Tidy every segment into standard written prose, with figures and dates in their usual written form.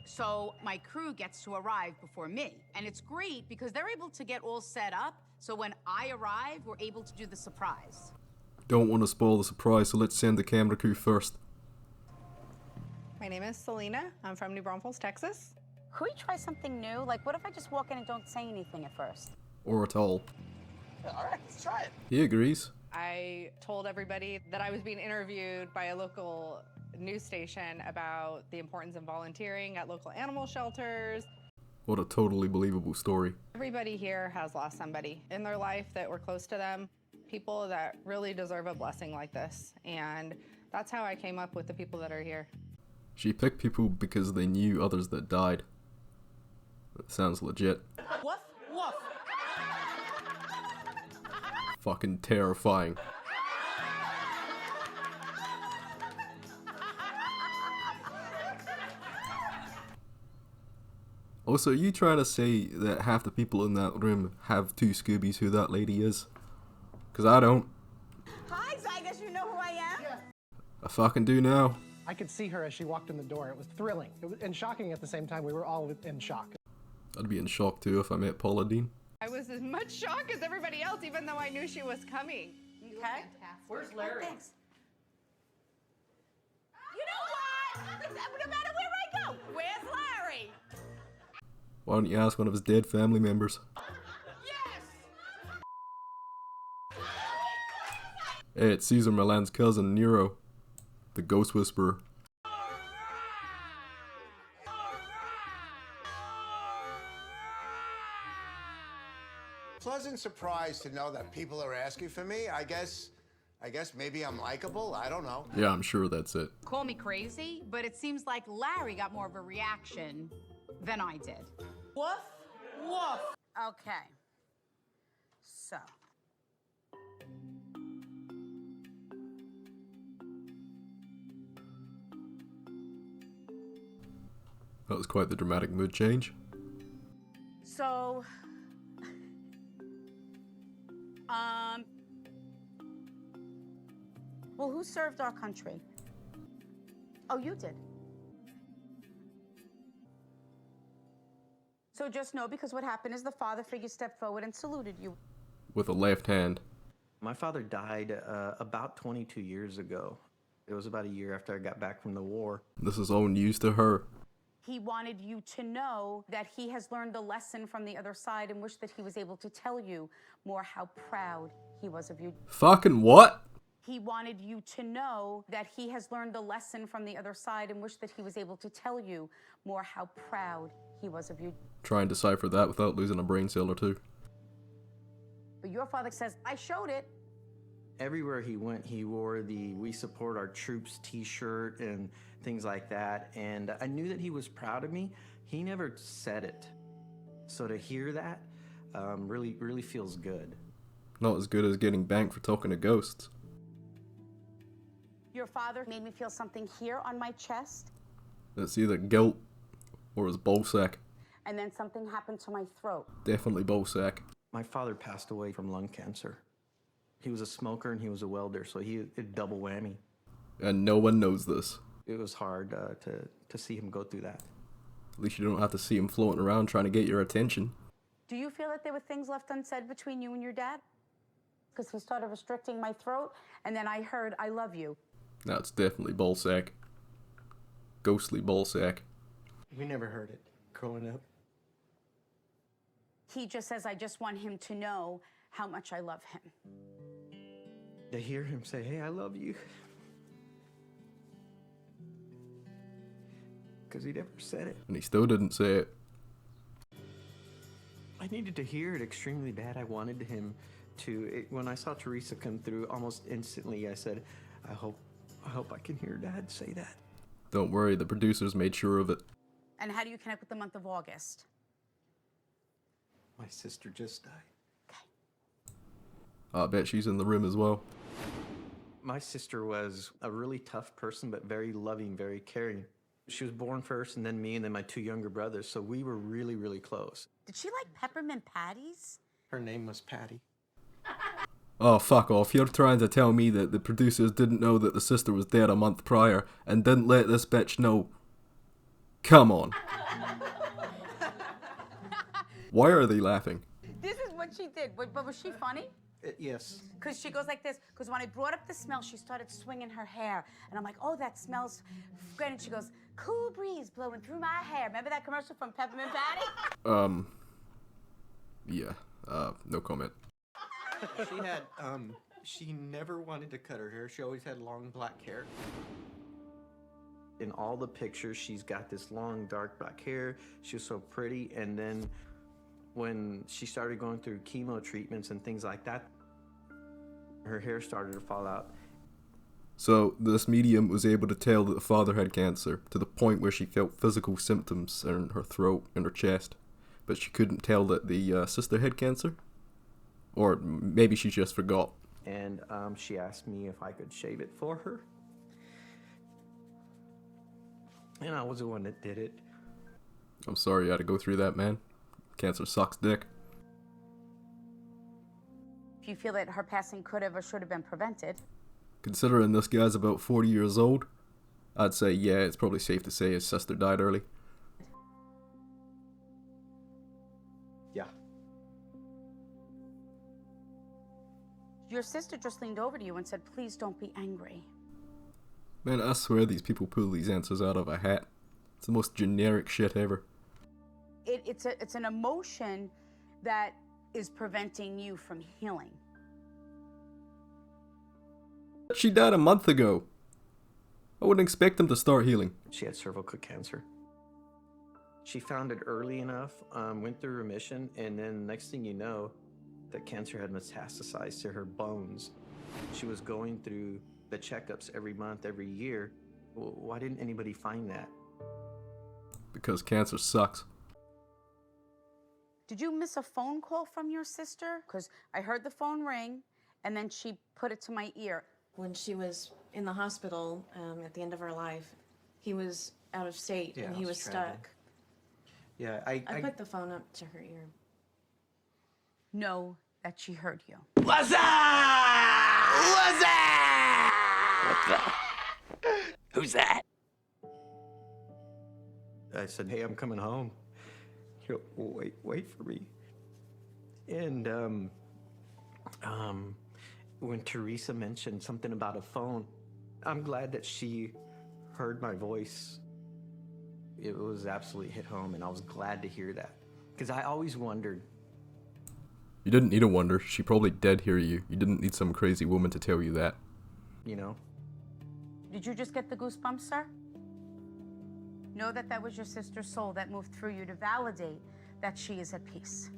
So my crew gets to arrive before me. And it's great because they're able to get all set up. So when I arrive, we're able to do the surprise. Don't want to spoil the surprise, so let's send the camera crew first. My name is Selena. I'm from New Braunfels, Texas. Could we try something new? Like, what if I just walk in and don't say anything at first? Or at all. Yeah, all right, let's try it. He agrees. I told everybody that I was being interviewed by a local news station about the importance of volunteering at local animal shelters. What a totally believable story. Everybody here has lost somebody in their life that were close to them, people that really deserve a blessing like this. And that's how I came up with the people that are here. She picked people because they knew others that died. That sounds legit. Woof, woof. Fucking terrifying. Also, are you trying to say that half the people in that room have two Scoobies who that lady is? Because I don't. Hi, so I guess you know who I am? Yeah. I fucking do now. I could see her as she walked in the door. It was thrilling and shocking at the same time. We were all in shock. I'd be in shock too if I met Paula Deen. I was as much shocked as everybody else, even though I knew she was coming. Okay. Where's Larry? Oh, thanks. You know what? No matter where I go, where's Larry? Why don't you ask one of his dead family members? Yes! Hey, it's Caesar Milan's cousin, Nero. The Ghost Whisperer. Pleasant surprise to know that people are asking for me. I guess maybe I'm likable. I don't know. Yeah, I'm sure that's it. Call me crazy, but it seems like Larry got more of a reaction than I did. Woof, woof. Okay. So. That was quite the dramatic mood change. So. Well, who served our country? Oh, you did. So just know, because what happened is the father figure stepped forward and saluted you. With a left hand. My father died about 22 years ago. It was about a year after I got back from the war. This is all news to her. He wanted you to know that he has learned a lesson from the other side and wished that he was able to tell you more how proud he was of you. Fucking what? He wanted you to know that he has learned a lesson from the other side and wished that he was able to tell you more how proud he was of you. Try and decipher that without losing a brain cell or two. But your father says, I showed it. Everywhere he went, he wore the "We Support Our Troops" t-shirt and things like that. And I knew that he was proud of me. He never said it. So to hear that really feels good. Not as good as getting banked for talking to ghosts. Your father made me feel something here on my chest. It's either guilt or his ballsack. And then something happened to my throat. Definitely ballsack. My father passed away from lung cancer. He was a smoker and he was a welder, so it double whammy. And no one knows this. It was hard to see him go through that. At least you don't have to see him floating around trying to get your attention. Do you feel that there were things left unsaid between you and your dad? Because he started restricting my throat, and then I heard, I love you. That's definitely ballsack. Ghostly ballsack. We never heard it growing up. He just says, I just want him to know how much I love him. To hear him say, hey, I love you. Because he never said it. And he still didn't say it. I needed to hear it extremely bad. I wanted him to. When I saw Teresa come through, almost instantly I said, I hope I can hear Dad say that. Don't worry, the producers made sure of it. And how do you connect with the month of August? My sister just died. Okay. I bet she's in the room as well. My sister was a really tough person, but very loving, very caring. She was born first, and then me, and then my two younger brothers, so we were really, really close. Did she like peppermint patties? Her name was Patty. Oh, fuck off. You're trying to tell me that the producers didn't know that the sister was dead a month prior and didn't let this bitch know. Come on. Why are they laughing? This is what she did. But was she funny? Yes. Because she goes like this. Because when I brought up the smell, she started swinging her hair. And I'm like, oh, that smells good. And she goes, cool breeze blowing through my hair. Remember that commercial from Peppermint Patty? Yeah, no comment. She had, she never wanted to cut her hair. She always had long black hair. In all the pictures, she's got this long, dark black hair. She was so pretty. And then when she started going through chemo treatments and things like that, her hair started to fall out. So, this medium was able to tell that the father had cancer, to the point where she felt physical symptoms in her throat and her chest. But she couldn't tell that the sister had cancer? Or maybe she just forgot. And she asked me if I could shave it for her. And I was the one that did it. I'm sorry you had to go through that, man. Cancer sucks dick. If you feel that her passing could have or should have been prevented. Considering this guy's about 40 years old, I'd say, yeah, it's probably safe to say his sister died early. Yeah. Your sister just leaned over to you and said, please don't be angry. Man, I swear these people pull these answers out of a hat. It's the most generic shit ever. It's an emotion that is preventing you from healing. She died a month ago. I wouldn't expect them to start healing. She had cervical cancer. She found it early enough, went through remission, and then next thing you know, the cancer had metastasized to her bones. She was going through the checkups every month, every year. Why didn't anybody find that? Because cancer sucks. Did you miss a phone call from your sister? Because I heard the phone ring, and then she put it to my ear. When she was in the hospital at the end of her life, he was out of state and he was stuck. Yeah, I put the phone up to her ear. Know that she heard you. What's up? What's up? What's up? Who's that? I said, hey, I'm coming home. You know, wait for me. And when Teresa mentioned something about a phone, I'm glad that she heard my voice. It was absolutely hit home, and I was glad to hear that. Because I always wondered. You didn't need to wonder. She probably did hear you. You didn't need some crazy woman to tell you that. You know? Did you just get the goosebumps, sir? Know that that was your sister's soul that moved through you to validate that she is at peace.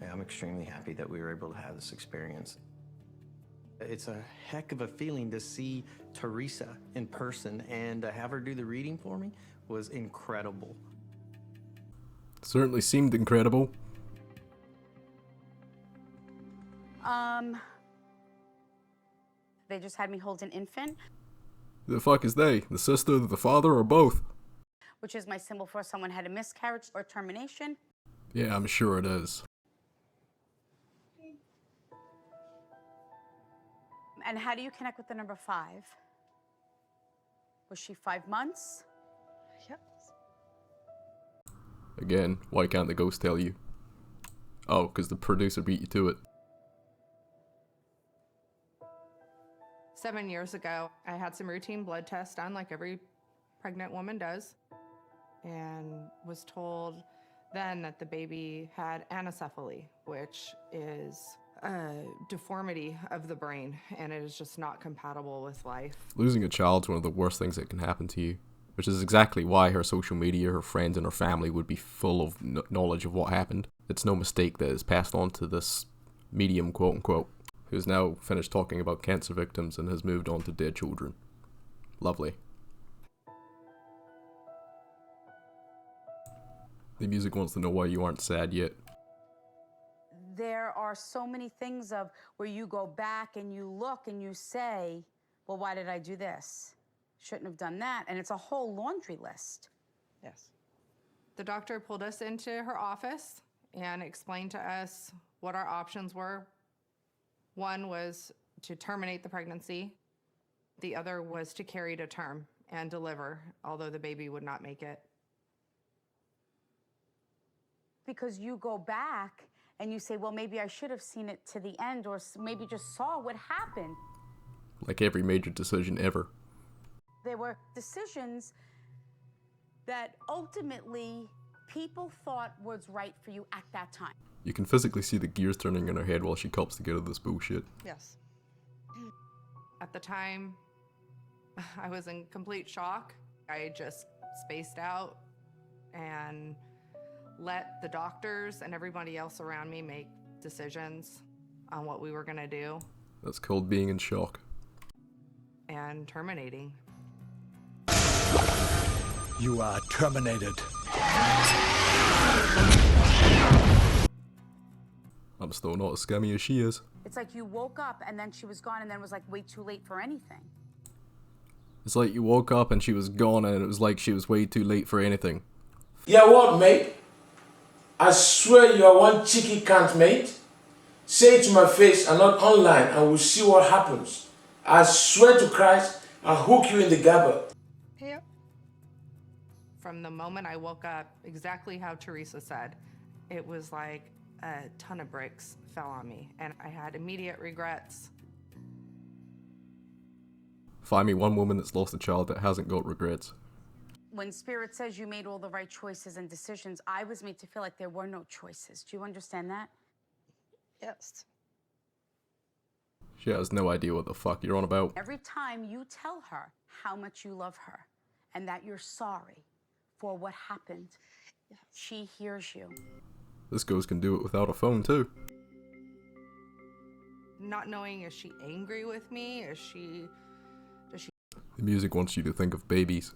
Yeah, I'm extremely happy that we were able to have this experience. It's a heck of a feeling to see Teresa in person, and to have her do the reading for me was incredible. Certainly seemed incredible. They just had me hold an infant, Who the fuck is they? The sister, the father, or both? which is my symbol for someone had a miscarriage or termination. Yeah, I'm sure it is. And how do you connect with the number 5? Was she 5 months? Yep. Again, why can't the ghost tell you? Oh, because the producer beat you to it. 7 years ago, I had some routine blood tests done like every pregnant woman does, and was told then that the baby had anencephaly, which is a deformity of the brain, and it is just not compatible with life. Losing a child's one of the worst things that can happen to you, which is exactly why her social media, her friends, and her family would be full of knowledge of what happened. It's no mistake that is passed on to this medium, quote-unquote, who's now finished talking about cancer victims and has moved on to dead children. Lovely. The music wants to know why you aren't sad yet. There are so many things of where you go back and you look and you say, well, why did I do this? Shouldn't have done that. And it's a whole laundry list. Yes. The doctor pulled us into her office and explained to us what our options were. One was to terminate the pregnancy. The other was to carry to term and deliver, although the baby would not make it. because you go back and you say, well, maybe I should have seen it to the end, or maybe just saw what happened. Like every major decision ever. There were decisions that ultimately people thought was right for you at that time. You can physically see the gears turning in her head while she cops to get out of this bullshit. Yes. At the time, I was in complete shock. I just spaced out and let the doctors and everybody else around me make decisions on what we were going to do. That's called being in shock. And terminating. You are terminated. I'm still not as scummy as she is. It's like you woke up and then she was gone, and then it was like way too late for anything. It's like you woke up and she was gone, and it was like she was way too late for anything. Yeah, what, mate? I swear you are one cheeky cunt, mate. Say it to my face and not online, and we'll see what happens. I swear to Christ, I'll hook you in the gabber. Yep. From the moment I woke up, exactly how Teresa said, it was like a ton of bricks fell on me, and I had immediate regrets. Find me one woman that's lost a child that hasn't got regrets. When Spirit says you made all the right choices and decisions, I was made to feel like there were no choices. Do you understand that? Yes. She has no idea what the fuck you're on about. Every time you tell her how much you love her and that you're sorry for what happened, she hears you. This ghost can do it without a phone too. Not knowing, is she angry with me? Does she The music wants you to think of babies.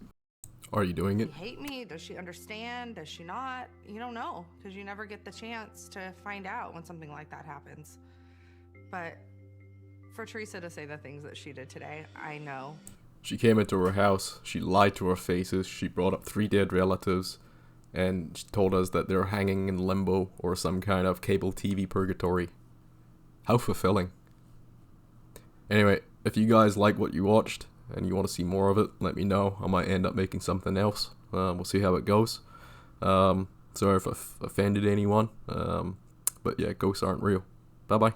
Are you doing it? hate me? Does she understand? Does she not? You don't know, because you never get the chance to find out when something like that happens. But for Teresa to say the things that she did today, I know. She came into her house, she lied to our faces, she brought up 3 dead relatives, and she told us that they're hanging in limbo or some kind of cable TV purgatory. How fulfilling. Anyway, if you guys like what you watched and you want to see more of it, let me know. I might end up making something else. We'll see how it goes. Sorry if I've offended anyone. But yeah, ghosts aren't real. Bye bye.